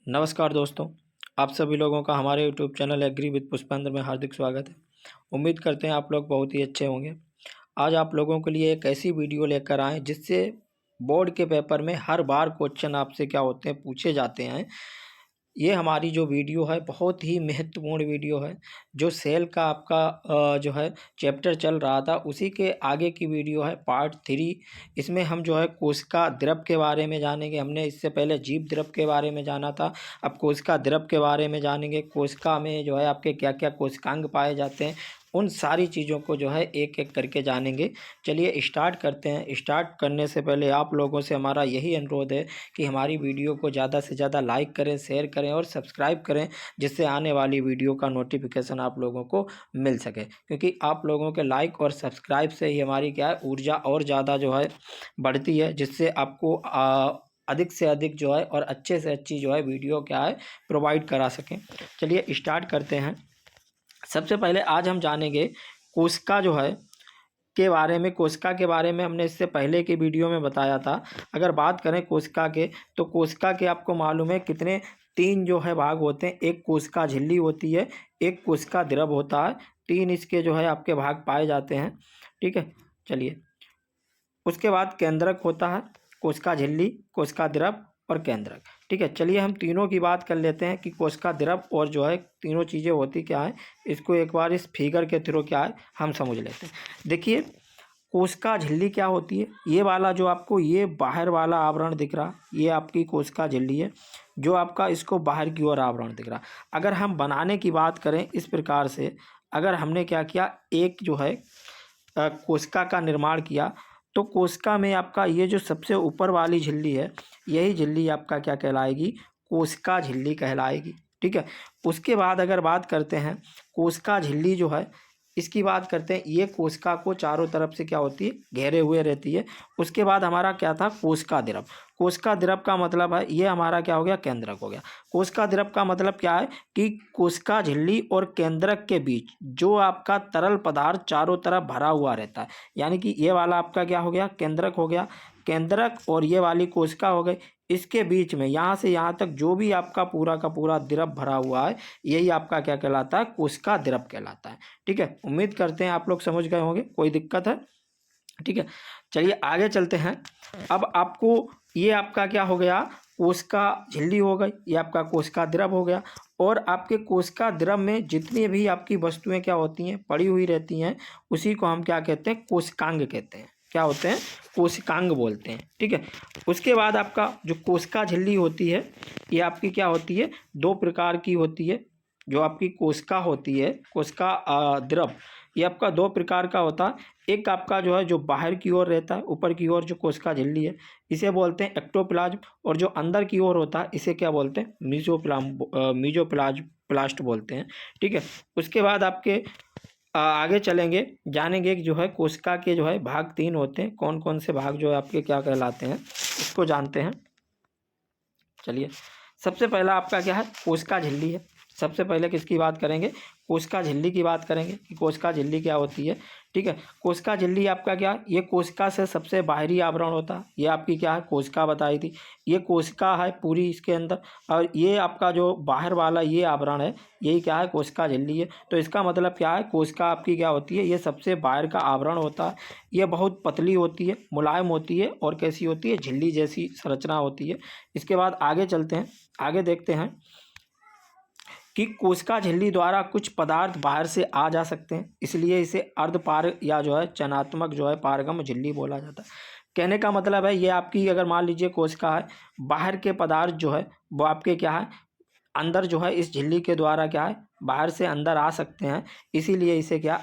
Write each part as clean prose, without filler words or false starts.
नमस्कार दोस्तों, आप सभी लोगों का हमारे YouTube channel agri with Pushpendra में हार्दिक स्वागत है। उम्मीद करते हैं आप लोग बहुत ही अच्छे होंगे। आज आप लोगों के लिए एक ऐसी वीडियो लेकर आए जिससे बोर्ड के पेपर में हर बार क्वेश्चन आपसे क्या होते हैं, पूछे जाते हैं। ये हमारी जो वीडियो है बहुत ही महत्वपूर्ण वीडियो है। जो सेल का आपका जो है चैप्टर चल रहा था उसी के आगे की वीडियो है, पार्ट 3। इसमें हम जो है कोशिका द्रव के बारे में जानेंगे। हमने इससे पहले जीव द्रव के बारे में जाना था, अब कोशिका द्रव के बारे में जानेंगे। कोशिका में जो है आपके क्या क्या कोशिकांग पाए जाते हैं, उन सारी चीज़ों को जो है एक एक करके जानेंगे। चलिए स्टार्ट करते हैं। स्टार्ट करने से पहले आप लोगों से हमारा यही अनुरोध है कि हमारी वीडियो को ज़्यादा से ज़्यादा लाइक करें, शेयर करें और सब्सक्राइब करें, जिससे आने वाली वीडियो का नोटिफिकेशन आप लोगों को मिल सके। क्योंकि आप लोगों के लाइक और सब्सक्राइब से ही हमारी क्या है ऊर्जा और ज़्यादा जो है बढ़ती है, जिससे आपको अधिक से अधिक जो है और अच्छे से अच्छी जो है वीडियो क्या है प्रोवाइड करा सकें। चलिए स्टार्ट करते हैं। सबसे पहले आज हम जानेंगे कोशिका जो है के बारे में। कोशिका के बारे में हमने इससे पहले की वीडियो में बताया था। अगर बात करें कोशिका के, तो कोशिका के आपको मालूम है कितने, 3 जो है भाग होते हैं। एक कोशिका झिल्ली होती है, एक कोशिका द्रव होता है। 3 इसके जो है आपके भाग पाए जाते हैं। ठीक है, चलिए उसके बाद केंद्रक होता है, कोशिका झिल्ली, कोशिका द्रव और केंद्रक। ठीक है, चलिए हम तीनों की बात कर लेते हैं कि कोशिका द्रव और जो है तीनों चीज़ें होती क्या है। इसको एक बार इस फिगर के थ्रू क्या है हम समझ लेते हैं। देखिए कोशिका झिल्ली क्या होती है। ये वाला जो आपको ये बाहर वाला आवरण दिख रहा, ये आपकी कोशिका झिल्ली है। जो आपका इसको बाहर की ओर आवरण दिख रहा, अगर हम बनाने की बात करें इस प्रकार से, अगर हमने क्या किया, एक जो है कोशिका का निर्माण किया, तो कोशिका में आपका ये जो सबसे ऊपर वाली झिल्ली है, यही झिल्ली आपका क्या कहलाएगी, कोशिका झिल्ली कहलाएगी। ठीक है, उसके बाद अगर बात करते हैं कोशिका झिल्ली जो है, इसकी बात करते हैं। ये कोशिका को चारों तरफ से क्या होती है, घेरे हुए रहती है। उसके बाद हमारा क्या था, कोशिका द्रव। कोशिका द्रव का मतलब है ये हमारा क्या हो गया, केंद्रक हो गया। कोशिका द्रव का मतलब क्या है कि कोशिका झिल्ली और केंद्रक के बीच जो आपका तरल पदार्थ चारों तरफ भरा हुआ रहता है, यानी कि ये वाला आपका क्या हो गया, केंद्रक हो गया। केंद्रक और ये वाली कोशिका हो गई, इसके बीच में यहाँ से यहाँ तक जो भी आपका पूरा का पूरा द्रव भरा हुआ है, यही आपका क्या कहलाता है, कोशिका द्रव कहलाता है। ठीक है, उम्मीद करते हैं आप लोग समझ गए होंगे। कोई दिक्कत है? ठीक है, चलिए आगे चलते हैं। अब आपको ये आपका क्या हो गया, कोशिका झिल्ली हो गई, ये आपका कोशिका द्रव हो गया। और आपके कोशिका द्रव में जितनी भी आपकी वस्तुएं क्या होती हैं, पड़ी हुई रहती हैं, उसी को हम क्या कहते हैं, कोशिकांग कहते हैं। क्या होते हैं, कोशिकांग बोलते हैं। ठीक है, उसके बाद आपका जो कोशिका झिल्ली होती है, ये आपकी क्या होती है, 2 प्रकार की होती है। जो आपकी कोशिका होती है, कोशिका द्रव, ये आपका 2 प्रकार का होता है। एक आपका जो है जो बाहर की ओर रहता है, ऊपर की ओर जो कोशिका झिल्ली है, इसे बोलते हैं एक्टोप्लाज्म। और जो अंदर की ओर होता है, इसे क्या बोलते हैं, मीजोप्लाज्म प्लास्ट बोलते हैं। ठीक है, उसके बाद आपके आगे चलेंगे, जानेंगे कि जो है कोशिका के जो है भाग 3 होते हैं। कौन कौन से भाग जो है आपके क्या कहलाते हैं, इसको जानते हैं। चलिए सबसे पहला आपका क्या है, कोशिका झिल्ली है। सबसे पहले किसकी बात करेंगे, कोशिका झिल्ली की बात करेंगे कि कोशिका झिल्ली क्या होती है। ठीक है, कोशिका झिल्ली आपका क्या, ये कोशिका से सबसे बाहरी आवरण होता है। ये आपकी क्या है, कोशिका बताई थी, ये कोशिका है पूरी इसके अंदर। और ये आपका जो बाहर वाला ये आवरण है, यही क्या है, कोशिका झिल्ली है। तो इसका मतलब क्या है, कोशिका आपकी क्या होती है, ये सबसे बाहर का आवरण होता है। ये बहुत पतली होती है, मुलायम होती है और कैसी होती है, झिल्ली जैसी संरचना होती है। इसके बाद आगे चलते हैं, आगे देखते हैं कि कोशिका झिल्ली द्वारा कुछ पदार्थ बाहर से आ जा सकते हैं, इसलिए इसे अर्धपार या जो है चयनात्मक जो है पारगम झिल्ली बोला जाता है। कहने का मतलब है, ये आपकी अगर मान लीजिए कोशिका है, बाहर के पदार्थ जो है वो आपके क्या है, अंदर जो है इस झिल्ली के द्वारा क्या है, बाहर से अंदर आ सकते हैं। इसीलिए इसे क्या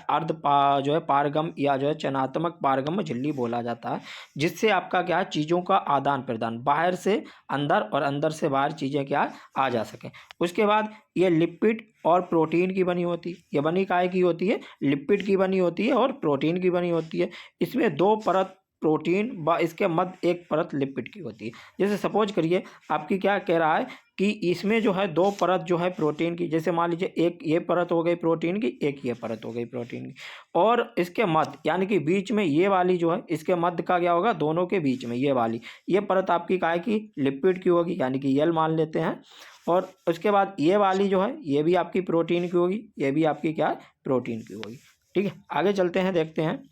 जो है पारगम या जो है चयनात्मक पारगम झिल्ली बोला जाता है। जिससे आपका क्या है, चीज़ों का आदान प्रदान बाहर से अंदर और अंदर से बाहर चीज़ें क्या आ जा सकें। उसके बाद ये लिपिड और प्रोटीन की बनी होती है। ये बनी काय की होती है, लिपिड की बनी होती है और प्रोटीन की बनी होती है। इसमें 2 परत प्रोटीन व इसके मध्य 1 परत लिपिड की होती है। जैसे सपोज करिए आपकी क्या कह रहा है कि इसमें जो है 2 परत जो है प्रोटीन की, जैसे मान लीजिए एक ये परत हो गई प्रोटीन की, एक ये परत हो गई प्रोटीन की। और इसके मध्य यानी कि बीच में ये वाली जो है, इसके मध्य का क्या होगा, दोनों के बीच में ये वाली ये परत आपकी काय की, लिपिड की होगी, यानी कि यल मान लेते हैं। और उसके बाद ये वाली जो है ये भी आपकी प्रोटीन की होगी, ये भी आपकी क्या है, प्रोटीन की होगी। ठीक है, आगे चलते हैं, देखते हैं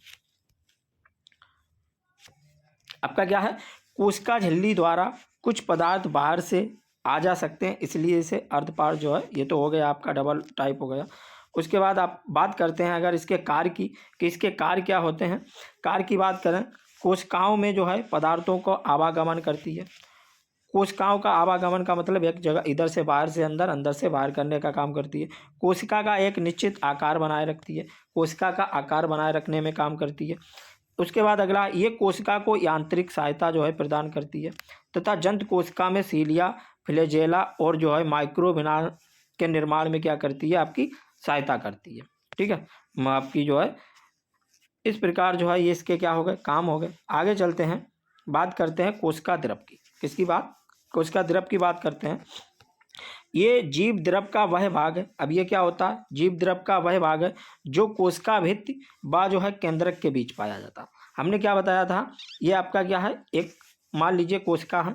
आपका क्या है, कोशिका झिल्ली द्वारा कुछ पदार्थ बाहर से आ जा सकते हैं, इसलिए इसे अर्धपार जो है, ये तो हो गया आपका डबल टाइप हो गया। उसके बाद आप बात करते हैं अगर इसके कार्य की, कि इसके कार्य क्या होते हैं। कार्य की बात करें, कोशिकाओं में जो है पदार्थों को आवागमन करती है। कोशिकाओं का आवागमन का मतलब एक जगह इधर से बाहर से अंदर, अंदर से बाहर करने का काम करती है। कोशिका का एक निश्चित आकार बनाए रखती है, कोशिका का आकार बनाए रखने में काम करती है। उसके बाद अगला, ये कोशिका को यांत्रिक सहायता जो है प्रदान करती है, तथा जंत कोशिका में सीलिया, फ्लैजेला और जो है माइक्रोबिना के निर्माण में क्या करती है, आपकी सहायता करती है। ठीक है, आपकी जो है इस प्रकार जो है ये इसके क्या हो गए, काम हो गए। आगे चलते हैं, बात करते हैं कोशिका द्रव की। किसकी बात, कोशिका द्रव की बात करते हैं। ये जीव द्रव का वह भाग है। अब ये क्या होता है, जीव द्रव का वह भाग है जो कोशिका भित्ति व जो है केंद्रक के बीच पाया जाता है। हमने क्या बताया था, ये आपका क्या है, एक मान लीजिए कोशिका है।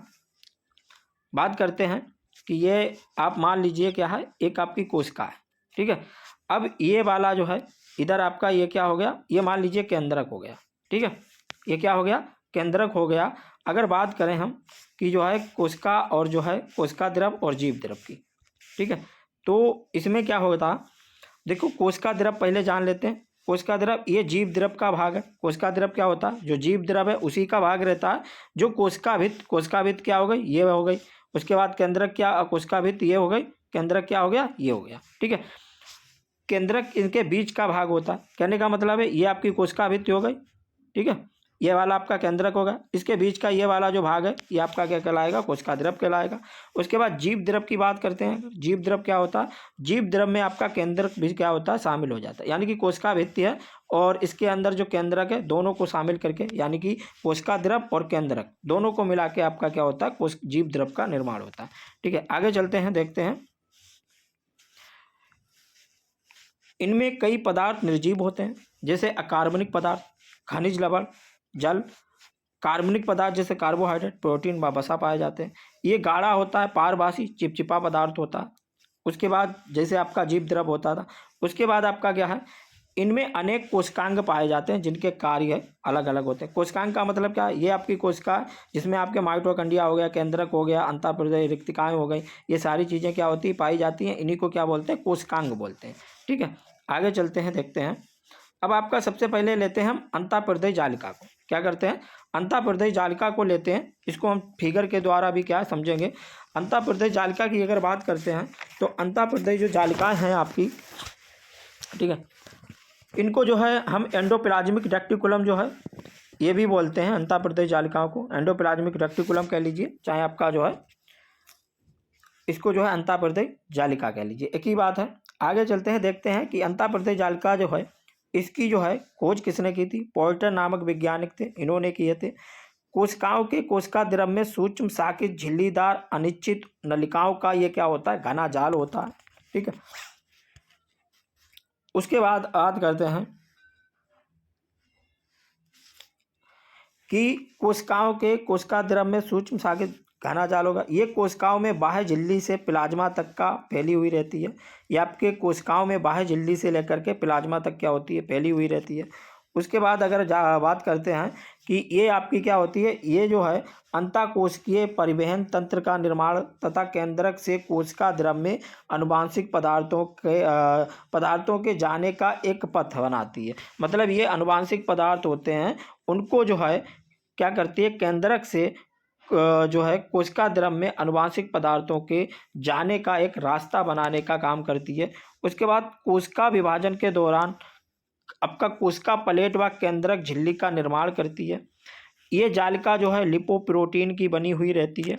बात करते हैं कि ये आप मान लीजिए क्या है, एक आपकी कोशिका है। ठीक है, अब ये वाला जो है इधर आपका ये क्या हो गया, ये मान लीजिए केंद्रक हो गया। ठीक है, ये क्या हो गया, केंद्रक हो गया। अगर बात करें हम कि जो है कोशिका और जो है कोशिका द्रव और जीव द्रव की, ठीक है, तो इसमें क्या होता, देखो कोशिका द्रव पहले जान लेते हैं। कोशिका द्रव ये जीव द्रव का भाग है। कोशिका द्रव क्या होता है, जो जीव द्रव है उसी का भाग रहता है। जो कोशिका भित्त क्या हो गई, ये हो गई। उसके बाद केंद्रक क्या, कोशिका भित्त ये हो गई, केंद्रक क्या हो गया, ये हो गया। ठीक है, केंद्रक इनके बीच का भाग होता है। कहने का मतलब है ये आपकी कोशिका भित्त हो गई। ठीक है, ये वाला आपका केंद्रक होगा, इसके बीच का ये वाला जो भाग है ये आपका क्या कहलाएगा, कोशिका द्रव कहलाएगा। उसके बाद जीव द्रव की बात करते हैं। जीव द्रव क्या होता है, जीव द्रव में आपका केंद्रक भी क्या होता है, शामिल हो जाता है। यानी कि कोशिका भित्ति है और इसके अंदर जो केंद्रक है, दोनों को शामिल करके, यानी कि कोशिका द्रव और केंद्रक दोनों को मिला के आपका क्या होता है, जीव द्रव का निर्माण होता है। ठीक है, आगे चलते हैं, देखते हैं। इनमें कई पदार्थ निर्जीव होते हैं, जैसे अकार्बनिक पदार्थ, खनिज लवण, जल। कार्बनिक पदार्थ जैसे कार्बोहाइड्रेट, प्रोटीन व वसा पाए जाते हैं। ये गाढ़ा होता है, पारभासी चिपचिपा पदार्थ होता है। उसके बाद जैसे आपका जीव द्रव होता था, उसके बाद आपका क्या है, इनमें अनेक कोशिकांग पाए जाते हैं जिनके कार्य अलग अलग होते हैं। कोशिकांग का मतलब क्या है, ये आपकी कोशिका है जिसमें आपके माइटोकॉन्ड्रिया हो गया, केंद्रक हो गया, अंतःहृदय रिक्तिकाएँ हो गई, ये सारी चीज़ें क्या होती है, पाई जाती हैं। इन्हीं को क्या बोलते हैं, कोशिकांग बोलते हैं। ठीक है, आगे चलते हैं, देखते हैं। अब आपका सबसे पहले लेते हैं हम अंतःहृदय जालिका को। क्या करते हैं, अंतःहृदय जालिका को लेते हैं। इसको हम फिगर के द्वारा भी क्या समझेंगे। अंतःहृदय जालिका की अगर बात करते हैं तो अंतःहृदय जो जालिकाएं हैं आपकी, ठीक है, इनको जो है हम एंडोप्लाज्मिक रेक्टिकुलम जो है ये भी बोलते हैं। अंतःहृदय जालिकाओं को एंडोप्लाज्मिक रेक्टिकुलम कह लीजिए, चाहे आपका जो है इसको जो है अंतःहृदय जालिका कह लीजिए, एक ही बात है। आगे चलते हैं, देखते हैं कि अंतःहृदय जालिका जो है इसकी जो है खोज किसने की थी, पोल्टर नामक वैज्ञानिक थे, इन्होंने किए थे। कोशिकाओं के कोशिका द्रव में सूक्ष्म शाखित झिल्लीदार अनिश्चित नलिकाओं का ये क्या होता है, घना जाल होता है। ठीक है, उसके बाद बात करते हैं कि कोशिकाओं के कोशिका द्रव में सूक्ष्म शाखित घना जाल होगा। ये कोशिकाओं में बाह्य झिल्ली से प्लाज्मा तक का फैली हुई रहती है। ये आपके कोशिकाओं में बाह्य झिल्ली से लेकर के प्लाज्मा तक क्या होती है, फैली हुई रहती है। उसके बाद अगर बात करते हैं कि ये आपकी क्या होती है, ये जो है अंतःकोशिकीय परिवहन तंत्र का निर्माण तथा केंद्रक से कोशिका द्रव में आनुवांशिक पदार्थों के जाने का एक पथ बनाती है। मतलब ये आनुवांशिक पदार्थ होते हैं, उनको जो है क्या करती है, केंद्रक से जो है कोशिका द्रव में आनुवांशिक पदार्थों के जाने का एक रास्ता बनाने का काम करती है। उसके बाद कोशिका विभाजन के दौरान आपका कोशिका प्लेट व केंद्रक झिल्ली का निर्माण करती है। ये जालिका जो है लिपोप्रोटीन की बनी हुई रहती है।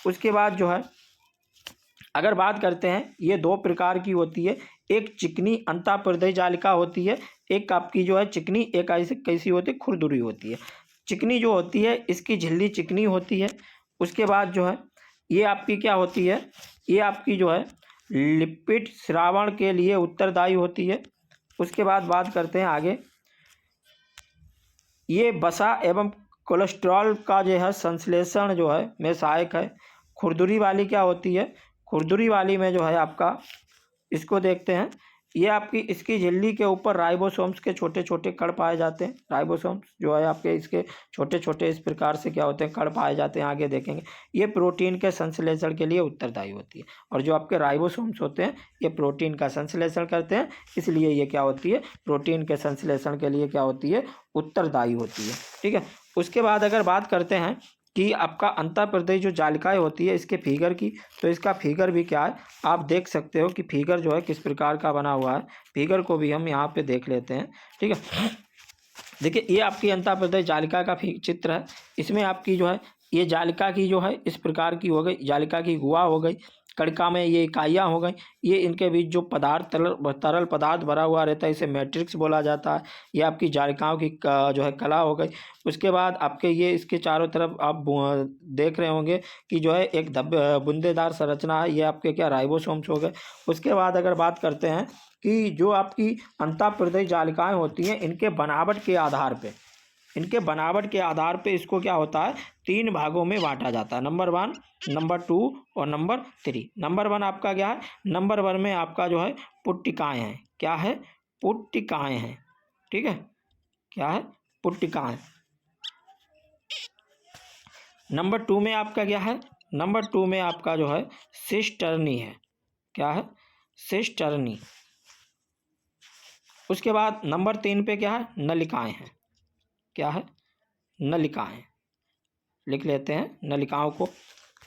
उसके बाद जो है अगर बात करते हैं, ये दो प्रकार की होती है, एक चिकनी अंतःहृदय जालिका होती है, एक आपकी जो है चिकनी, एक ऐसी कैसी होती है, खुरदुरी होती है। चिकनी जो होती है इसकी झिल्ली चिकनी होती है। उसके बाद जो है ये आपकी क्या होती है, ये आपकी जो है लिपिड श्रावण के लिए उत्तरदायी होती है। उसके बाद बात करते हैं आगे, ये वसा एवं कोलेस्ट्रॉल का जो है संश्लेषण जो है में सहायक है। खुरदुरी वाली क्या होती है, खुरदुरी वाली में जो है आपका इसको देखते हैं, ये आपकी इसकी झिल्ली के ऊपर राइबोसोम्स के छोटे छोटे कण पाए जाते हैं। राइबोसोम्स जो है आपके इसके छोटे छोटे इस प्रकार से क्या होते हैं, कण पाए जाते हैं। आगे देखेंगे ये प्रोटीन के संश्लेषण के लिए उत्तरदायी होती है, और जो आपके राइबोसोम्स होते हैं ये प्रोटीन का संश्लेषण करते हैं, इसलिए ये क्या होती है, प्रोटीन के संश्लेषण के लिए क्या होती है, उत्तरदायी होती है। ठीक है, उसके बाद अगर बात करते हैं कि आपका अंतःप्रदेश जो जालिकाएं होती है इसके फिगर की, तो इसका फिगर भी क्या है आप देख सकते हो कि फिगर जो है किस प्रकार का बना हुआ है। फिगर को भी हम यहाँ पे देख लेते हैं। ठीक है, देखिए ये आपकी अंतःप्रदेश जालिका का चित्र है। इसमें आपकी जो है ये जालिका की जो है इस प्रकार की हो गई, जालिका की गुहा हो गई, कड़िका में ये इकाइयाँ हो गई, ये इनके बीच जो पदार्थ तरल पदार्थ भरा हुआ रहता है इसे मैट्रिक्स बोला जाता है। ये आपकी जालिकाओं की जो है कला हो गई। उसके बाद आपके ये इसके चारों तरफ आप देख रहे होंगे कि जो है एक बूंदेदार संरचना है, ये आपके क्या राइबोसोम्स हो गए। उसके बाद अगर बात करते हैं कि जो आपकी अंतःप्रदेश जालिकाएं होती हैं इनके बनावट के आधार पे इसको क्या होता है, 3 भागों में बांटा जाता है, नंबर 1, नंबर 2 और नंबर 3। नंबर 1 आपका क्या है, नंबर 1 में आपका जो है पुट्टिकाएं हैं। क्या है, पुट्टिकाएं हैं। ठीक है, क्या है, पुट्टिकाएं। नंबर 2 में आपका क्या है, नंबर 2 में आपका जो है सिस्टर्नी है। क्या है, सिस्टर्नी। उसके बाद नंबर 3 पे क्या है, नलिकाएं हैं। क्या है, नलिकाएं। लिख लेते हैं नलिकाओं को।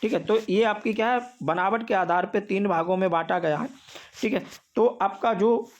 ठीक है, तो ये आपकी क्या है, बनावट के आधार पे 3 भागों में बांटा गया है। ठीक है, तो आपका जो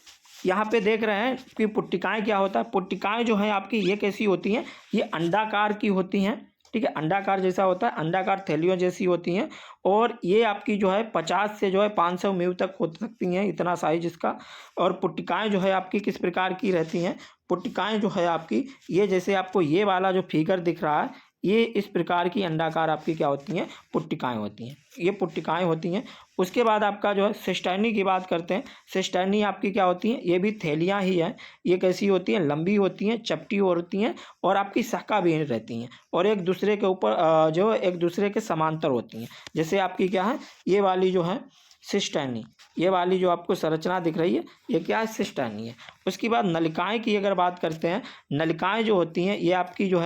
यहाँ पे देख रहे हैं कि पुट्टिकाएं क्या होता है, पुट्टिकाएं जो हैं आपकी ये कैसी होती हैं, ये अंडाकार की होती हैं। ठीक है, अंडाकार जैसा होता है, अंडाकार थैलियों जैसी होती हैं, और ये आपकी जो है 50 से जो है 500 म्यू तक हो सकती हैं, इतना साइज इसका। और पुट्टिकाएं जो है आपकी किस प्रकार की रहती हैं, पुट्टिकाएं जो है आपकी ये जैसे आपको ये वाला जो फिगर दिख रहा है, ये इस प्रकार की अंडाकार आपकी क्या होती हैं, पुट्टिकाएं होती हैं, ये पुट्टिकाएं होती हैं। उसके बाद आपका जो है सिस्टर्नी की बात करते हैं। सिस्टर्नी आपकी क्या होती हैं, ये भी थैलियाँ ही हैं। ये कैसी होती हैं, लंबी होती हैं, चपटी होती हैं, और आपकी शाखा भी रहती हैं, और एक दूसरे के ऊपर जो एक दूसरे के समांतर होती हैं। जैसे आपकी क्या है, ये वाली जो है सिस्टर्नी, ये वाली जो आपको संरचना दिख रही है ये क्या है, सिस्टर्नी है। उसके बाद नलिकाएं की अगर बात करते हैं, नलिकाएं जो होती हैं ये आपकी जो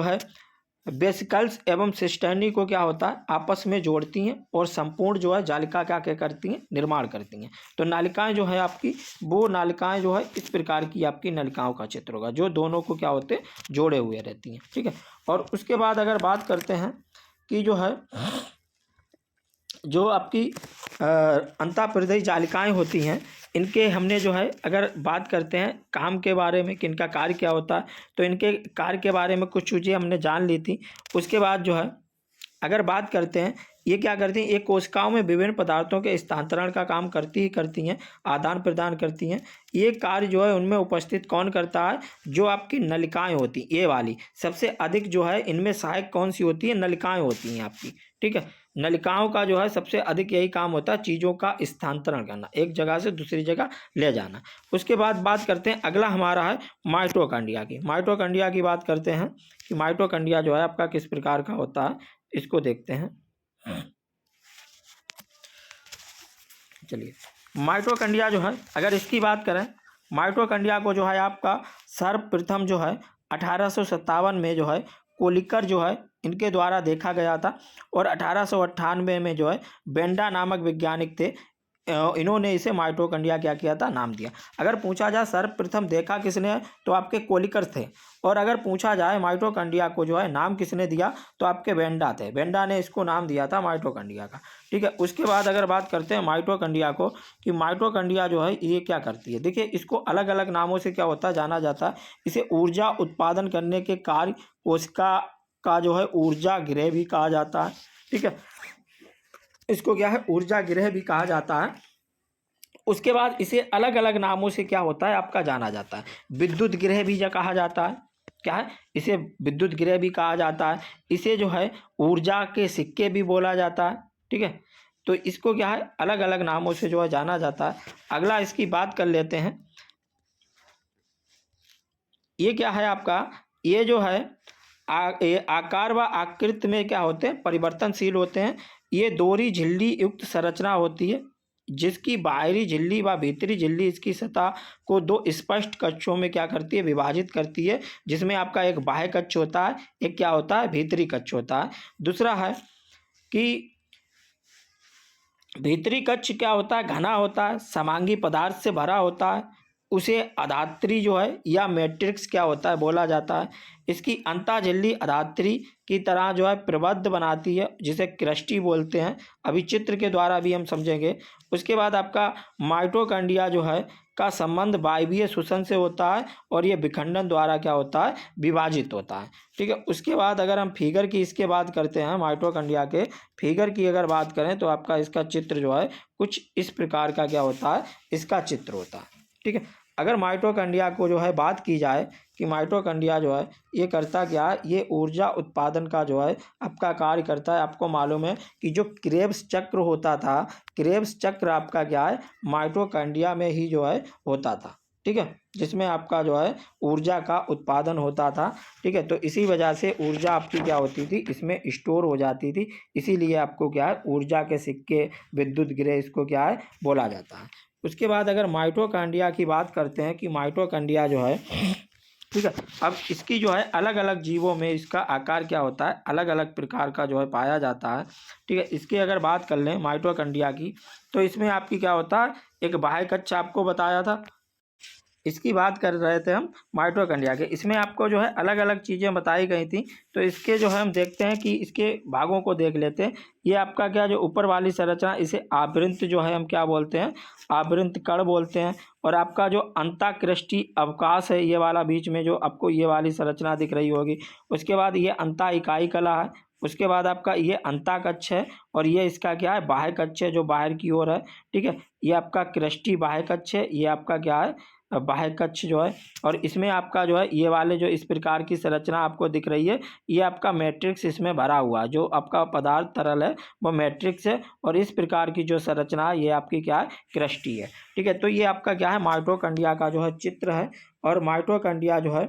है वेसिकल्स एवं सिस्टर्नी को क्या होता है, आपस में जोड़ती हैं, और संपूर्ण जो है जालिका क्या क्या करती हैं, निर्माण करती हैं। तो नालिकाएं जो है आपकी, वो नालिकाएं जो है इस प्रकार की आपकी नलिकाओं का चित्र होगा, जो दोनों को क्या होते हैं, जोड़े हुए रहती हैं। ठीक है, और उसके बाद अगर बात करते हैं कि जो है जो आपकी अंतःप्रदेश जालिकाएं होती हैं, इनके हमने जो है अगर बात करते हैं काम के बारे में कि इनका कार्य क्या होता है, तो इनके कार्य के बारे में कुछ चीज़ें हमने जान ली थी। उसके बाद जो है अगर बात करते हैं, ये क्या करती हैं, ये कोशिकाओं में विभिन्न पदार्थों के स्थानांतरण का काम करती हैं, आदान प्रदान करती हैं। ये कार्य जो है उनमें उपस्थित कौन करता है, जो आपकी नलिकाएं होती हैं, ये वाली सबसे अधिक जो है इनमें सहायक कौन सी होती है, नलिकाएं होती हैं आपकी। ठीक है, नलिकाओं का जो है सबसे अधिक यही काम होता है, चीज़ों का स्थानांतरण करना, एक जगह से दूसरी जगह ले जाना। उसके बाद बात करते हैं, अगला हमारा है माइटोकॉन्ड्रिया की। माइटोकॉन्ड्रिया की बात करते हैं कि माइटोकॉन्ड्रिया जो है आपका किस प्रकार का होता है, इसको देखते हैं। चलिए, माइटोकॉन्ड्रिया जो है अगर इसकी बात करें, माइटोकॉन्ड्रिया को जो है आपका सर्वप्रथम जो है 1857 में जो है कोलिकर जो है इनके द्वारा देखा गया था, और 1898 में जो है बेंडा नामक वैज्ञानिक थे, इन्होंने इसे माइटोकॉन्ड्रिया क्या किया था, नाम दिया। अगर पूछा जाए सर्वप्रथम देखा किसने, तो आपके कोलिकर थे, और अगर पूछा जाए माइटोकॉन्ड्रिया को जो है नाम किसने दिया, तो आपके बेंडा थे, बेंडा ने इसको नाम दिया था माइटोकॉन्ड्रिया का। ठीक है, उसके बाद अगर बात करते हैं माइटोकॉन्ड्रिया को कि माइटोकॉन्ड्रिया जो है ये क्या करती है, देखिए इसको अलग अलग नामों से क्या होता है, जाना जाता है। इसे ऊर्जा उत्पादन करने के कार्य कोशिका का जो है ऊर्जा गृह भी कहा जाता है। ठीक है, इसको क्या है, ऊर्जा गृह भी कहा जाता है। उसके बाद इसे अलग अलग नामों से क्या होता है आपका जाना जाता है, विद्युत गृह भी कहा जाता है। क्या है, इसे विद्युत गृह भी कहा जाता है। इसे जो है ऊर्जा के सिक्के भी बोला जाता है। ठीक है, तो इसको क्या है अलग अलग नामों से जो है जाना जाता है। अगला इसकी बात कर लेते हैं, ये क्या है आपका, ये जो है ये आकार व आकृति में क्या होते हैं, परिवर्तनशील होते हैं। ये दोहरी झिल्ली युक्त संरचना होती है जिसकी बाहरी झिल्ली व भीतरी झिल्ली इसकी सतह को दो स्पष्ट कक्षों में क्या करती है, विभाजित करती है, जिसमें आपका एक बाह्य कक्ष होता है, एक क्या होता है, भीतरी कक्ष होता है। दूसरा है कि भीतरी कक्ष क्या होता है, घना होता है, समांगी पदार्थ से भरा होता है, उसे अधात्री जो है या मैट्रिक्स क्या होता है बोला जाता है। इसकी अंतः झिल्ली अधात्री की तरह जो है प्रबद्ध बनाती है, जिसे क्रस्टी बोलते हैं, अभी चित्र के द्वारा भी हम समझेंगे। उसके बाद आपका माइटोकॉन्ड्रिया जो है का संबंध वायवीय श्वसन से होता है और ये विखंडन द्वारा क्या होता है, विभाजित होता है। ठीक है, उसके बाद अगर हम फिगर की इसके बात करते हैं, माइटोकॉन्ड्रिया के फिगर की अगर बात करें तो आपका इसका चित्र जो है कुछ इस प्रकार का क्या होता है, इसका चित्र होता है। ठीक है, अगर माइटोकॉन्ड्रिया को जो है बात की जाए कि माइटोकॉन्ड्रिया जो है ये करता क्या है, ये ऊर्जा उत्पादन का जो है आपका कार्य करता है। आपको मालूम है कि जो क्रेब्स चक्र होता था, क्रेब्स चक्र आपका क्या है, माइटोकॉन्ड्रिया में ही जो है होता था। ठीक है, जिसमें आपका जो है ऊर्जा का उत्पादन होता था। ठीक है, तो इसी वजह से ऊर्जा आपकी क्या होती थी, इसमें स्टोर हो जाती थी, इसीलिए आपको क्या है, ऊर्जा के सिक्के, विद्युत गृह इसको क्या है, बोला जाता है। उसके बाद अगर माइटोकॉन्ड्रिया की बात करते हैं कि माइटोकॉन्ड्रिया जो है, ठीक है, अब इसकी जो है अलग अलग जीवों में इसका आकार क्या होता है, अलग अलग प्रकार का जो है पाया जाता है। ठीक है, इसकी अगर बात कर लें माइटोकॉन्ड्रिया की, तो इसमें आपकी क्या होता है, एक बाह्य कक्ष आपको बताया था, इसकी बात कर रहे थे हम माइटोकॉन्ड्रिया के। इसमें आपको जो है अलग अलग चीज़ें बताई गई थी, तो इसके जो है हम देखते हैं कि इसके भागों को देख लेते हैं। ये आपका क्या, जो ऊपर वाली संरचना, इसे आवृंत जो है हम क्या बोलते हैं, आवृंत कण बोलते हैं। और आपका जो अंतःकृष्टि अवकाश है, ये वाला बीच में जो आपको ये वाली संरचना दिख रही होगी, उसके बाद ये अंतः इकाई कला है, उसके बाद आपका ये अंतः कक्ष है, और ये इसका क्या है, बाह्य कक्ष है जो बाहर की ओर है। ठीक है, ये आपका कृष्टि बाह्य कक्ष है, ये आपका क्या है, बाह्य कक्ष जो है। और इसमें आपका जो है ये वाले जो इस प्रकार की संरचना आपको दिख रही है, ये आपका मैट्रिक्स इसमें भरा हुआ है, जो आपका पदार्थ तरल है वो मैट्रिक्स है, और इस प्रकार की जो संरचना है ये आपकी क्या है, कृष्टि है। ठीक है, तो ये आपका क्या है, माइटोकॉन्ड्रिया का जो है चित्र है। और माइटोकॉन्ड्रिया जो है,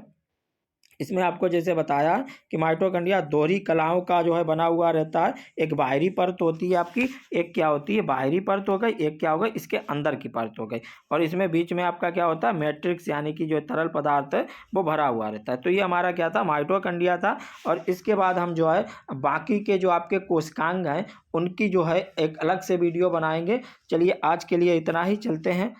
इसमें आपको जैसे बताया कि माइटोकॉन्ड्रिया दोहरी कलाओं का जो है बना हुआ रहता है। एक बाहरी परत होती है आपकी, एक क्या होती है, बाहरी परत हो गई, एक क्या होगा, इसके अंदर की परत हो गई, और इसमें बीच में आपका क्या होता है, मैट्रिक्स यानी कि जो तरल पदार्थ है वो भरा हुआ रहता है। तो ये हमारा क्या था, माइटोकॉन्ड्रिया था। और इसके बाद हम जो है बाकी के जो आपके कोशिकांग हैं उनकी जो है एक अलग से वीडियो बनाएंगे। चलिए आज के लिए इतना ही, चलते हैं।